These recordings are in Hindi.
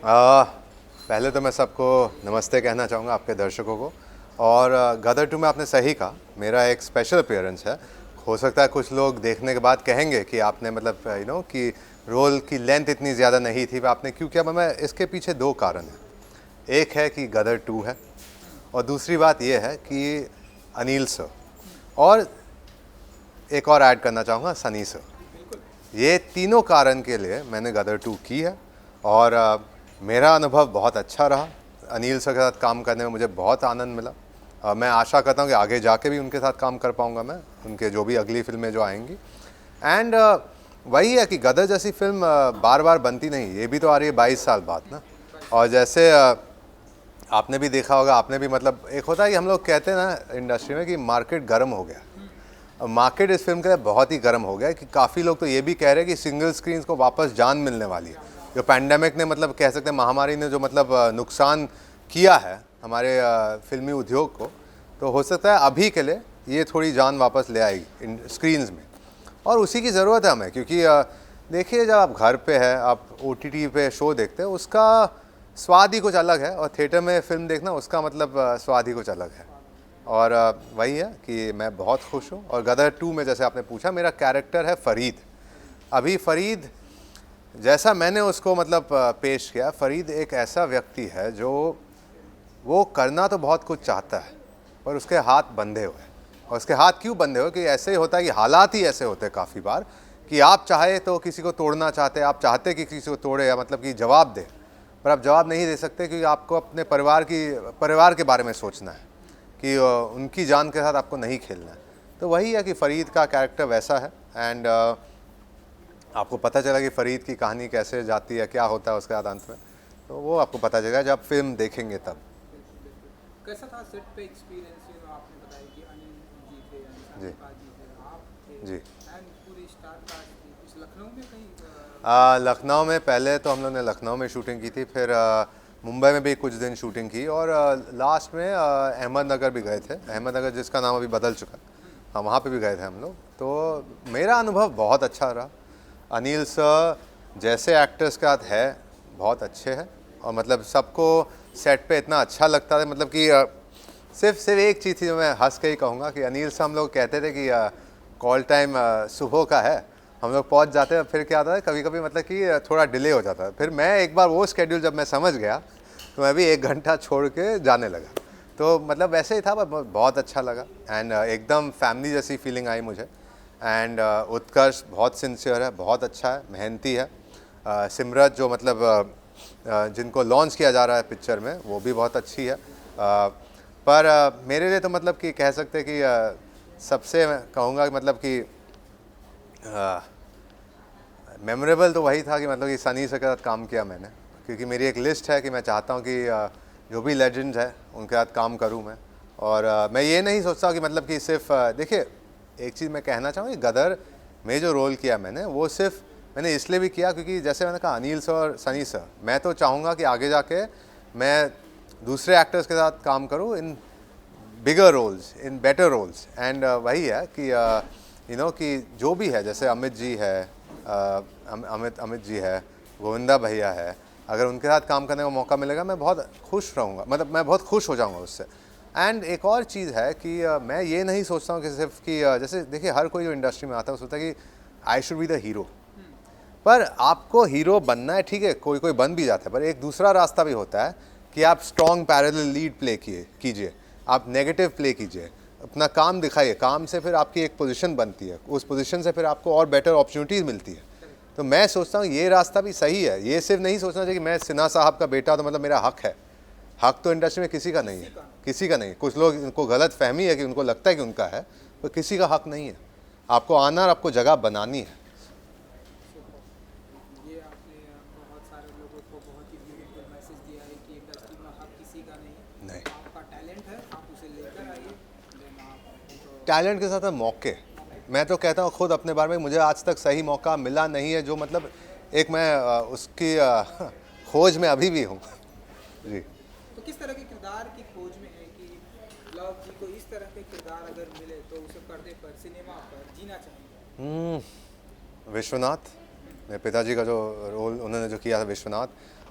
आ, पहले तो मैं सबको नमस्ते कहना चाहूँगा, आपके दर्शकों को। और गदर 2 में आपने सही कहा, मेरा एक स्पेशल अपीयरेंस है। हो सकता है कुछ लोग देखने के बाद कहेंगे कि आपने मतलब कि रोल की लेंथ इतनी ज़्यादा नहीं थी, आपने क्यों किया। मैं इसके पीछे दो कारण हैं। एक है कि गदर 2 है, और दूसरी बात यह है कि अनिल सर, और एक और ऐड करना चाहूँगा, सनी सर। ये तीनों कारण के लिए मैंने गदर 2 की है, और मेरा अनुभव बहुत अच्छा रहा। अनिल सर के साथ काम करने में मुझे बहुत आनंद मिला। मैं आशा करता हूँ कि आगे जाके भी उनके साथ काम कर पाऊँगा मैं, उनके जो भी अगली फिल्में जो आएंगी। एंड वही है कि गदर जैसी फिल्म बार बार बनती नहीं, ये भी तो आ रही है 22 साल बाद ना। और जैसे आपने भी देखा होगा, आपने भी मतलब एक होता है कि हम लोग कहते हैं ना इंडस्ट्री में कि मार्केट गर्म हो गया। मार्केट इस फिल्म के लिए बहुत ही गर्म हो गया है कि काफ़ी लोग तो ये भी कह रहे हैं कि सिंगल स्क्रीन्स को वापस जान मिलने वाली है। जो पैंडेमिक ने मतलब कह सकते हैं, महामारी ने जो मतलब नुकसान किया है हमारे फिल्मी उद्योग को, तो हो सकता है अभी के लिए ये थोड़ी जान वापस ले आएगी इन स्क्रीन्स में। और उसी की ज़रूरत है हमें, क्योंकि देखिए जब आप घर पे है, आप OTT पे शो देखते हैं, उसका स्वाद ही कुछ अलग है, और थिएटर में फिल्म देखना उसका मतलब स्वाद ही कुछ अलग है। और वही है कि मैं बहुत खुश हूँ। और गदर 2 में जैसे आपने पूछा, मेरा कैरेक्टर है फरीद। अभी फरीद जैसा मैंने उसको मतलब पेश किया, फरीद एक ऐसा व्यक्ति है जो वो करना तो बहुत कुछ चाहता है, पर उसके हाथ बंधे हुए हैं। और उसके हाथ क्यों बंधे हुए, कि ऐसे ही होता है कि हालात ही ऐसे होते हैं काफ़ी बार कि आप चाहे तो किसी को तोड़ना चाहते हैं, आप चाहते कि किसी को तोड़े, या मतलब कि जवाब दे, पर आप जवाब नहीं दे सकते, क्योंकि आपको अपने परिवार के बारे में सोचना है कि उनकी जान के साथ आपको नहीं खेलना है। तो वही है कि फ़रीद का कैरेक्टर वैसा है। एंड आपको पता चला कि फ़रीद की कहानी कैसे जाती है, क्या होता है उसके बाद अंत में, तो वो आपको पता चलेगा जब फिल्म देखेंगे तब। कैसा था सेट पे एक्सपीरियंस? आपने बताया कि अनिल जी थे, जी अनिल जी थे, आप थे, जी। एंड पूरी स्टार कास्ट थी। कुछ लखनऊ में कहीं लखनऊ में पहले तो हम लोग ने लखनऊ में शूटिंग की थी, फिर मुंबई में भी कुछ दिन शूटिंग की, और लास्ट में अहमदनगर भी गए थे। अहमदनगर जिसका नाम अभी बदल चुका है, हाँ, वहाँ पे भी गए थे हम लोग। तो मेरा अनुभव बहुत अच्छा रहा। अनिल सर जैसे एक्टर्स के साथ है, बहुत अच्छे हैं, और मतलब सबको सेट पे इतना अच्छा लगता था, मतलब कि सिर्फ एक चीज़ थी जो मैं हंस के ही कहूँगा कि अनिल से हम लोग कहते थे कि कॉल टाइम सुबह का है, हम लोग पहुंच जाते हैं, फिर क्या होता है कभी कभी मतलब कि थोड़ा डिले हो जाता है। फिर मैं एक बार वो स्केड्यूल जब मैं समझ गया, तो मैं भी 1 घंटा छोड़ के जाने लगा। तो मतलब वैसे ही था, पर बहुत अच्छा लगा। एंड एकदम फैमिली जैसी फीलिंग आई मुझे। एंड उत्कर्ष बहुत सिंसियर है, बहुत अच्छा है, मेहनती है। सिमरत जो मतलब जिनको लॉन्च किया जा रहा है पिक्चर में, वो भी बहुत अच्छी है। पर मेरे लिए तो मतलब कि कह सकते हैं कि सबसे मैं कहूँगा कि मतलब कि मेमोरेबल तो वही था कि मतलब कि सनी से के साथ काम किया मैंने, क्योंकि मेरी एक लिस्ट है कि मैं चाहता हूँ कि जो भी लेजेंड्स है उनके साथ काम करूँ मैं। और मैं ये नहीं सोचता कि मतलब कि सिर्फ देखिए, एक चीज़ मैं कहना चाहूँ कि गदर में जो रोल किया मैंने, वो सिर्फ मैंने इसलिए भी किया क्योंकि जैसे मैंने कहा अनिल सर और सनी सर, मैं तो चाहूँगा कि आगे जाके मैं दूसरे एक्टर्स के साथ काम करूँ in bigger roles, in better roles. And वही है कि कि जो भी है, जैसे अमित जी है, अमित जी है, गोविंदा भैया है, अगर उनके साथ काम करने का मौका मिलेगा मैं बहुत खुश रहूँगा, मतलब मैं बहुत खुश हो जाऊँगा उससे। एंड एक और चीज़ है कि मैं ये नहीं सोचता हूँ कि सिर्फ कि जैसे देखिए हर कोई जो इंडस्ट्री में आता है वो सोचता है कि I should be the hero. पर आपको हीरो बनना है, ठीक है, कोई कोई बन भी जाता है, पर एक दूसरा रास्ता भी होता है कि आप स्ट्रॉन्ग पैरेलल लीड प्ले कीजिए, आप नेगेटिव प्ले कीजिए, अपना काम दिखाइए, काम से फिर आपकी एक पोजीशन बनती है, उस पोजीशन से फिर आपको और बेटर अपॉर्चुनिटीज़ मिलती है। तो मैं सोचता हूँ ये रास्ता भी सही है। ये सिर्फ नहीं सोचना चाहिए कि मैं सिन्हा साहब का बेटा तो मतलब मेरा हक है। हक तो इंडस्ट्री में किसी का नहीं है, किसी का नहीं। कुछ लोग इनको गलत फहमी है कि उनको लगता है कि उनका है, पर किसी का हक नहीं है। आपको आना और आपको जगह बनानी है। ये आपने बहुत सारे लोगों को बहुत ही ब्यूटीफुल मैसेज दिया है कि इंडस्ट्री में हक किसी का नहीं है। नहीं, आपका टैलेंट है, आप उसे लेकर आइए, देन आप टैलेंट के साथ है मौके। मैं तो कहता हूँ खुद अपने बारे में, मुझे आज तक सही मौका मिला नहीं है जो मतलब एक मैं उसकी खोज में अभी भी हूँ। जी। तो किस तरह के किरदार की खोज में है कि लव जी को इस तरह के किरदार अगर मिले तो उसे पर्दे पर, सिनेमा पर जीना चाहिए? विश्वनाथ, मेरे पिताजी का जो रोल उन्होंने जो किया था विश्वनाथ,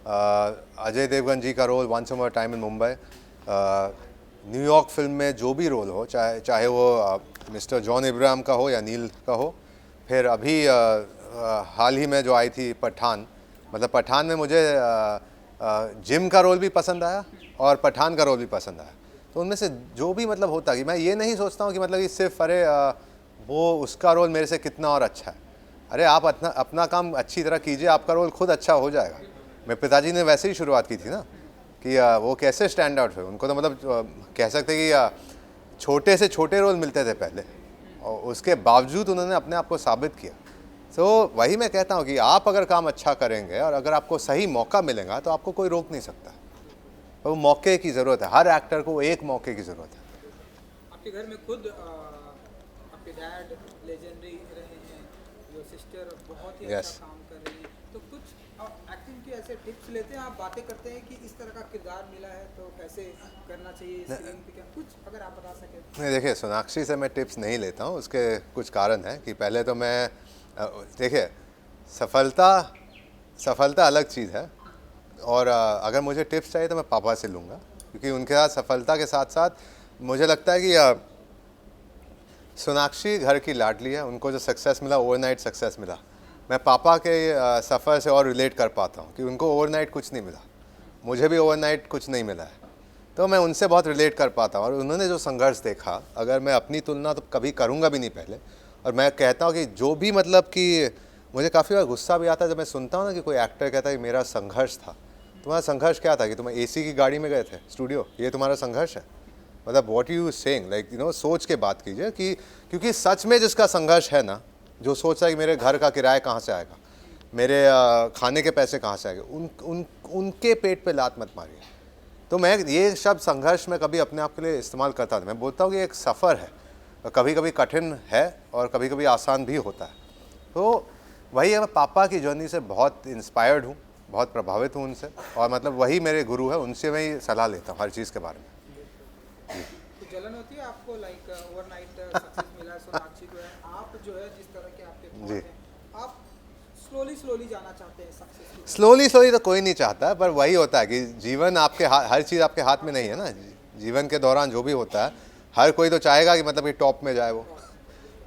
अजय देवगन जी का रोल वंस अमर time in Mumbai, New York film में जो भी रोल हो, चाहे वो मिस्टर जॉन इब्राहिम का हो या नील का हो, फिर अभी हाल ही में जो आई थी पठान, मतलब पठान में मुझे जिम का रोल भी पसंद आया और पठान का रोल भी पसंद आया। तो उनमें से जो भी मतलब होता कि मैं ये नहीं सोचता हूँ कि मतलब कि सिर्फ अरे वो उसका रोल मेरे से कितना और अच्छा है। अरे आप अपना काम अच्छी तरह कीजिए, आपका रोल खुद अच्छा हो जाएगा। मेरे पिताजी ने वैसे ही शुरुआत की थी ना कि वो कैसे स्टैंड आउट हुए। उनको तो मतलब कह सकते कि छोटे से छोटे रोल मिलते थे पहले, और उसके बावजूद उन्होंने अपने आप को साबित किया। तो वही मैं कहता हूँ कि आप अगर काम अच्छा करेंगे और अगर आपको सही मौका मिलेगा तो आपको कोई रोक नहीं सकता। वो मौके की ज़रूरत है, हर एक्टर को एक मौके की ज़रूरत है। आपके घर में खुद आपके डैड लेजेंडरी रहे हैं, जो सिस्टर बहुत ही Yes. अच्छा काम कर रही है, तो कुछ एक्टिंग के ऐसे टिप्स लेते हैं, आप बातें करते हैं कि इस तरह का किरदार मिला है तो कैसे करना चाहिए स्क्रीन पे, क्या कुछ अगर आप बता सकें। नहीं देखिए, सोनाक्षी से मैं टिप्स नहीं लेता हूँ। उसके कुछ कारण हैं कि पहले तो मैं देखिए, सफलता अलग चीज़ है, और अगर मुझे टिप्स चाहिए तो मैं पापा से लूँगा, क्योंकि उनके साथ सफलता के साथ साथ मुझे लगता है कि सोनाक्षी घर की लाडली है। उनको जो सक्सेस मिला, ओवरनाइट सक्सेस मिला, मैं पापा के सफ़र से और रिलेट कर पाता हूँ कि उनको ओवरनाइट कुछ नहीं मिला, मुझे भी ओवरनाइट कुछ नहीं मिला है। तो मैं उनसे बहुत रिलेट कर पाता हूँ, और उन्होंने जो संघर्ष देखा, अगर मैं अपनी तुलना तो कभी करूँगा भी नहीं पहले। और मैं कहता हूँ कि जो भी मतलब कि मुझे काफ़ी बार गुस्सा भी आता है जब मैं सुनता हूँ ना कि कोई एक्टर कहता है कि मेरा संघर्ष था। तुम्हारा संघर्ष क्या था कि तुम एसी की गाड़ी में गए थे स्टूडियो, ये तुम्हारा संघर्ष है? मतलब व्हाट यू सेइंग, लाइक सोच के बात कीजिए कि क्योंकि सच में जिसका संघर्ष है ना, जो सोचता है कि मेरे घर का किराया कहाँ से आएगा, मेरे खाने के पैसे कहाँ से आएंगे, उनके पेट पे लात मत मारिए। तो मैं ये शब्द संघर्ष में कभी अपने आप के लिए इस्तेमाल करता था। मैं बोलता हूँ कि एक सफ़र है, कभी कभी कठिन है और कभी कभी आसान भी होता है। तो वही है, मैं पापा की जर्नी से बहुत इंस्पायर्ड हूँ, बहुत प्रभावित हूँ उनसे, और मतलब वही मेरे गुरु है, उनसे मैं ही सलाह लेता हूँ हर चीज़ के बारे में। तो जलन होती है आपको, लाइक ओवरनाइट सक्सेस मिला है सोनाक्षी को है, आप जो है जिस तरह के आपके thought जी। हैं, आप स्लोली जाना चाहते हैं सक्सेस की तरफ। स्लोली तो कोई नहीं चाहता, पर वही होता है कि जीवन आपके हर चीज़ आपके हाथ में नहीं है ना। जीवन के दौरान जो भी होता है, हर कोई तो चाहेगा कि मतलब कि टॉप में जाए वो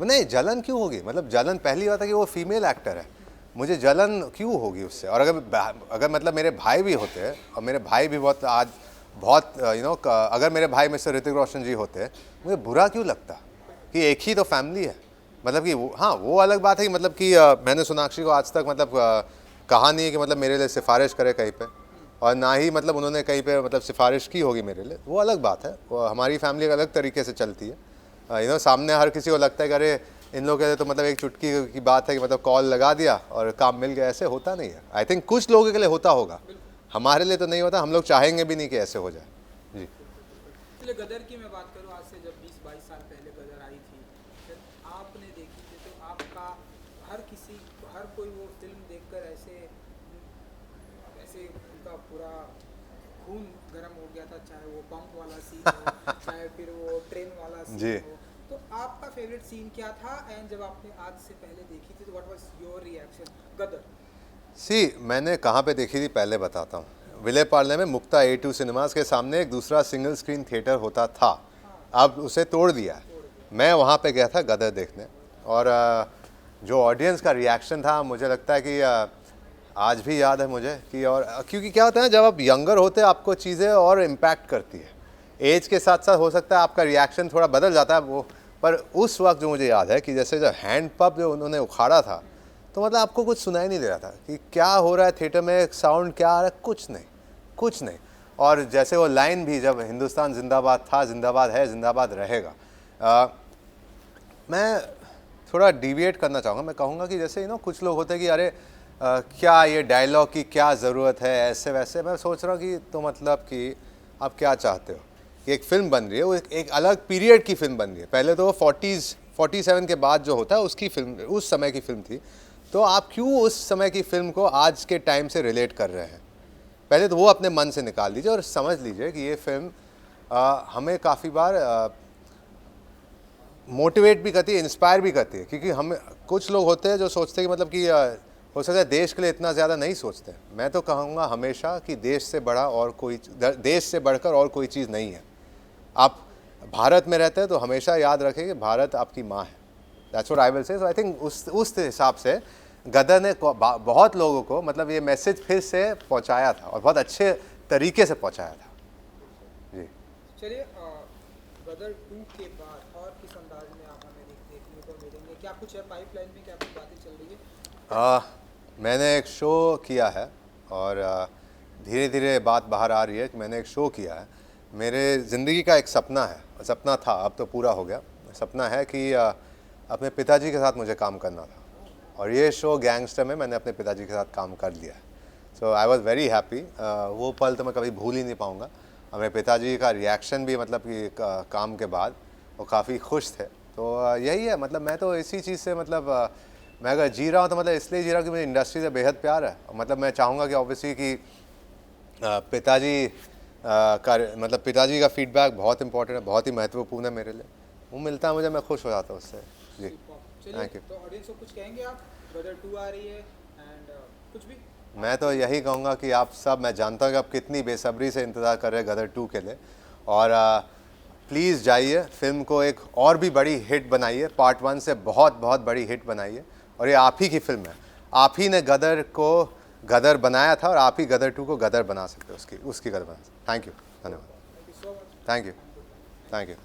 नहीं। जलन क्यों होगी? मतलब जलन, पहली बात है कि वो फीमेल एक्टर है, मुझे जलन क्यों होगी उससे? और अगर मतलब मेरे भाई भी होते, और मेरे भाई भी बहुत अगर मेरे भाई मिस्टर ऋतिक रोशन जी होते, मुझे बुरा क्यों लगता कि एक ही तो फैमिली है। मतलब कि हाँ, वो अलग बात है कि मतलब कि मैंने सोनाक्षी को आज तक मतलब कहा नहीं है कि मतलब मेरे लिए सिफारिश करे कहीं पे, और ना ही मतलब उन्होंने कहीं पे मतलब सिफारिश की होगी मेरे लिए, वो अलग बात है। वो हमारी फैमिली एक अलग तरीके से चलती है। सामने हर किसी को लगता है कि अरे इन लोगों के तो मतलब एक चुटकी की बात है कि मतलब कॉल लगा दिया और काम मिल गया, ऐसे होता नहीं है। आई थिंक कुछ लोगों के लिए होता होगा, हमारे लिए तो नहीं होता। हम लोग चाहेंगे भी नहीं कि ऐसे हो जाए। जी। चलिए, गदर की मैं बात करूँ, आज से जब 20-22 साल पहले गदर आई थी, जब आपने देखी थी, तो आपका हर कोई वो फिल्म देखकर ऐसे उनका पूरा खून गर्म हो गया था, चाहे वो पंप वाला सीन हो चाहे फिर वो ट्रेन वाला जी। सीन हो। तो आपका फेवरेट सीन क्या था, एंड जब आपने आज से पहले देखी थी तो व्हाट वाज योर रिएक्शन गदर? मैंने कहाँ पे देखी थी पहले बताता हूँ। विले पार्ले में मुक्ता A2 सिनेमास के सामने एक दूसरा सिंगल स्क्रीन थिएटर होता था, अब उसे तोड़ दिया है। मैं वहाँ पे गया था गदर देखने, और जो ऑडियंस का रिएक्शन था, मुझे लगता है कि आज भी याद है मुझे कि, और क्योंकि क्या होता है जब आप यंगर होते हैं आपको चीज़ें और इम्पैक्ट करती है। एज के साथ साथ हो सकता है आपका रिएक्शन थोड़ा बदल जाता है वो, पर उस वक्त जो मुझे याद है कि जैसे जब हैंड पंप जो उन्होंने उखाड़ा था, तो मतलब आपको कुछ सुनाई नहीं दे रहा था कि क्या हो रहा है थिएटर में, साउंड क्या आ रहा है, कुछ नहीं। और जैसे वो लाइन भी, जब हिंदुस्तान जिंदाबाद था, जिंदाबाद है, जिंदाबाद रहेगा। मैं थोड़ा डिविएट करना चाहूँगा। मैं कहूँगा कि जैसे कुछ लोग होते हैं कि अरे क्या ये डायलॉग की क्या ज़रूरत है, ऐसे वैसे। मैं सोच रहा हूँ कि तो मतलब कि आप क्या चाहते हो कि एक फ़िल्म बन रही है, वो एक अलग पीरियड की फ़िल्म बन रही है। पहले तो 47 के बाद जो होता है उसकी फ़िल्म, उस समय की फ़िल्म थी, तो आप क्यों उस समय की फ़िल्म को आज के टाइम से रिलेट कर रहे हैं? पहले तो वो अपने मन से निकाल लीजिए और समझ लीजिए कि ये फ़िल्म हमें काफ़ी बार मोटिवेट भी करती है, इंस्पायर भी करती है। क्योंकि हम कुछ लोग होते हैं जो सोचते हैं कि मतलब कि हो सकता है देश के लिए इतना ज़्यादा नहीं सोचते। मैं तो कहूँगा हमेशा कि देश से बड़ा और कोई, देश से बढ़कर और कोई चीज़ नहीं है। आप भारत में रहते हैं तो हमेशा याद रखें कि भारत आपकी माँ है। That's what I will say. So I think उस हिसाब से गदर ने बहुत लोगों को मतलब ये मैसेज फिर से पहुंचाया था और बहुत अच्छे तरीके से पहुंचाया था। जी चलिए, गदर 2 के बाद और किस अंदाज में आप हमें देखने को मिलेंगे? क्या कुछ है पाइपलाइन में, क्या कुछ बातें चल रही है? मैंने एक शो किया है और धीरे धीरे बात बाहर आ रही है कि मैंने एक शो किया है। मेरे ज़िंदगी का एक सपना है, सपना था, अब तो पूरा हो गया। सपना है कि अपने पिताजी के साथ मुझे काम करना था और ये शो गैंगस्टर में मैंने अपने पिताजी के साथ काम कर लिया है। सो आई वॉज़ वेरी हैप्पी। वो पल तो मैं कभी भूल ही नहीं पाऊँगा। और मेरे पिताजी का रिएक्शन भी मतलब कि काम के बाद वो काफ़ी खुश थे। तो यही है, मतलब मैं तो इसी चीज़ से मतलब मैं अगर जी रहा हूँ तो मतलब इसलिए जी रहा हूँ कि मुझे इंडस्ट्री से बेहद प्यार है। और मतलब मैं चाहूँगा कि ऑब्वियसली कि पिताजी का मतलब पिताजी का फीडबैक बहुत इंपॉर्टेंट है, बहुत ही महत्वपूर्ण है मेरे लिए। वो मिलता है मुझे, मैं खुश हो जाता हूँ उससे। जी चलिए, थैंक यू। तो ऑडियंस को कुछ कहेंगे आप? गदर 2 आ रही है एंड कुछ भी? मैं तो यही कहूँगा कि आप सब, मैं जानता हूँ कि आप कितनी बेसब्री से इंतज़ार कर रहे हैं गदर 2 के लिए। और प्लीज़ जाइए, फिल्म को एक और भी बड़ी हिट बनाइए, पार्ट 1 से बहुत बहुत बड़ी हिट बनाइए। और ये आप ही की फिल्म है, आप ही ने गदर को गदर बनाया था और आप ही गदर 2 को गदर बना सकते हो, उसकी गदर बना सकते। थैंक यू, धन्यवाद। Thank you so much. Thank you, thank you.